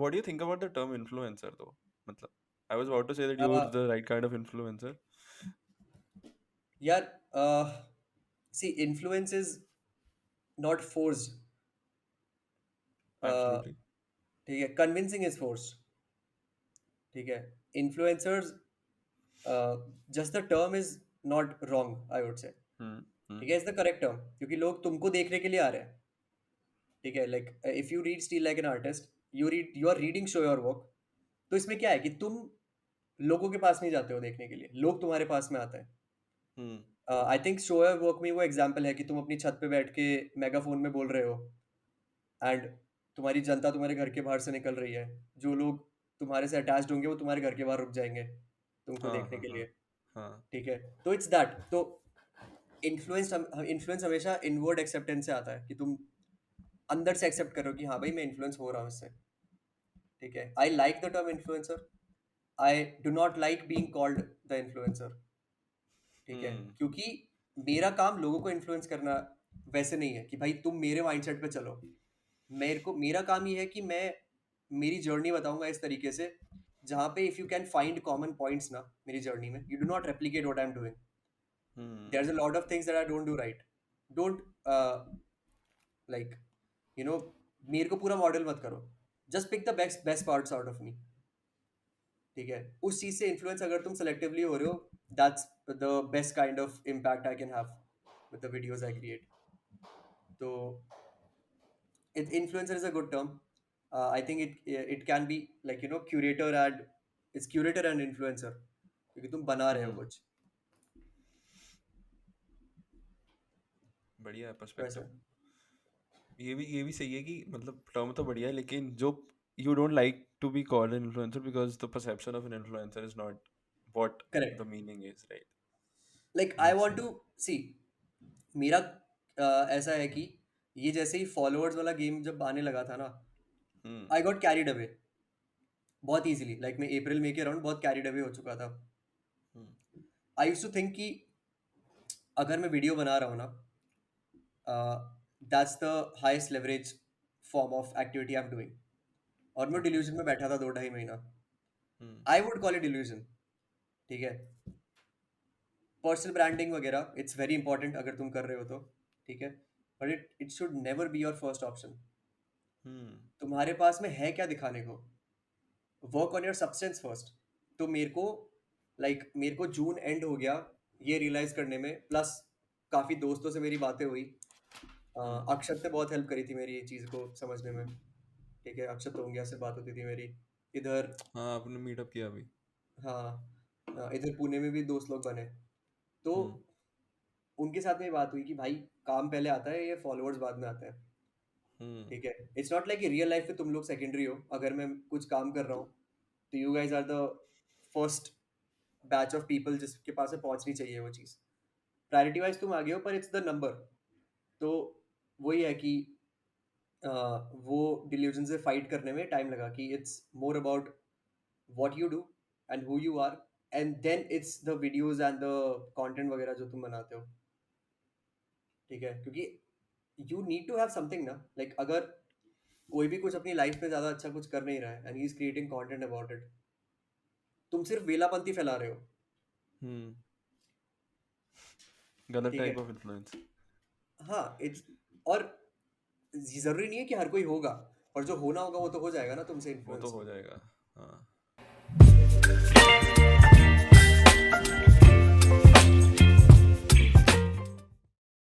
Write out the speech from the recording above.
what do you think about the term influencer though? मतलब, I was about to say that you're uh, the right kind of influencer. यार see, influence is not forced. Absolutely. ठीक है, convincing is forced. ठीक है, influencers, just the term is not wrong, I would say. Hmm. Hmm. ठीक है, is the correct term, क्योंकि लोग तुमको देखने के लिए आ रहे हैं. ठीक है, like if you read steal like an artist, you are reading show your work. तो इसमें क्या है कि तुम लोगों के पास नहीं जाते हो देखने के लिए, लोग तुम्हारे पास में आते हैं. Hmm. I think show your work में वो एग्जाम्पल है कि तुम अपनी छत पे बैठ के मेगाफोन में बोल रहे हो, एंड तुम्हारी जनता तुम्हारे घर के बाहर से निकल रही है. जो लोग तुम्हारे से अटैच्ड होंगे वो तुम्हारे घर के बाहर रुक जाएंगे तुमको हाँ देखने हाँ के हाँ लिए. हाँ. ठीक है, तो इट्स दैट. तो इन्फ्लुएंस हमेशा इनवर्ड एक्सेप्टेंस से आता है, कि तुम अंदर से एक्सेप्ट करो कि हाँ भाई, मैं इन्फ्लुएंस हो रहा हूँ इससे. ठीक है, I like the term influencer. I do not like being called the influencer. ठीक है, Hmm. क्योंकि मेरा काम लोगों को इन्फ्लुएंस करना वैसे नहीं है कि भाई तुम मेरे माइंडसेट पे चलो. मेरा काम ये है कि मैं मेरी जर्नी बताऊंगा इस तरीके से, जहाँ पे if you can find common points ना मेरी जर्नी में, you do not replicate what I am doing. Hmm. There is a lot of things that I don't do right. Don't like, you know, मेरे को पूरा model मत करो. Just pick the best best parts out of me. ठीक है, उस चीज से इन्फ्लुएंस अगर तुम सेलेक्टिवली हो रहे हो, that's the best kind of impact I can have with the videos I create. तो influencer is a good term. I think it can be like, curator and it's curator and influencer, क्योंकि तुम बना रहे हो Hmm. कुछ बढ़िया है वैसे. पर्सपेक्टिव. ये भी सही है कि मतलब टर्म तो बढ़िया है, लेकिन जो you don't like to be called an influencer because the perception of an influencer is not what the correct. Meaning is, right? Like I makes want sense. To see, मेरा ऐसा है कि ये जैसे ही फॉलोअर्स वाला गेम जब आने लगा था ना, हम्म. आई गॉट कैरिड अवे बहुत इजीली. लाइक मैं अप्रैल मई के अराउंड बहुत कैरिड अवे हो चुका था. हम्म. आई यूज्ड टू थिंक कि अगर मैं वीडियो बना रहा हूँ ना, that's the highest leverage form of activity I am doing. और मैं ओके. डिल्यूजन में बैठा था 2 ढाई महीना. Hmm. I would call it delusion. ठीक है, पर्सनल ब्रांडिंग वगैरह इट्स वेरी इंपॉर्टेंट अगर तुम कर रहे हो तो. ठीक है, but it should never be your first option. Hmm. तुम्हारे पास में है क्या दिखाने को, work on your substance first. तो मेरे को जून एंड हो गया ये रियलाइज करने में, प्लस काफी दोस्तों से मेरी बातें हुई. हम्म. अक्षत ने बहुत हेल्प करी थी मेरी ये चीज को समझने में. ठीक है, अक्षत होंगिया से बात होती थी मेरी इधर. हाँ, आपने मीटअप किया अभी. हाँ, इधर पुणे में भी दोस्त लोग बने. तो हम्म. उनके साथ में बात हुई कि भाई, काम पहले आता है, ये फॉलोअर्स बाद में आते हैं. हम्म. ठीक है, it's not like real life में तुम लोग सेकेंडरी हो. अगर मैं कुछ काम कर रहा हूँ तो you guys are the first batch of people जिसके पास में पहुंचनी चाहिए वो चीज़. प्रायोरिटी वाइज तुम आगे हो, पर इट्स द नंबर. तो वही है कि वो डिल्यूजन से फाइट करने में टाइम लगा, कि it's more about what you do and who you are, and then it's the videos and the content वगैरह जो तुम बनाते हो. ठीक है, क्योंकि you need to have something ना. लाइक अगर कोई भी कुछ अपनी लाइफ में ज्यादा अच्छा कुछ कर नहीं रहा है and he is creating content about it, तुम सिर्फ वेलापंती फैला रहे हो. हम्म. गलत ठीक है, टाइप ऑफ इन्फ्लुएंस. हाँ, इट्स, और जरूरी नहीं है कि हर कोई होगा, और जो होना होगा वो तो हो जाएगा ना तुमसे वो तो इन्फ्लुएंस. हो जाएगा. हाँ.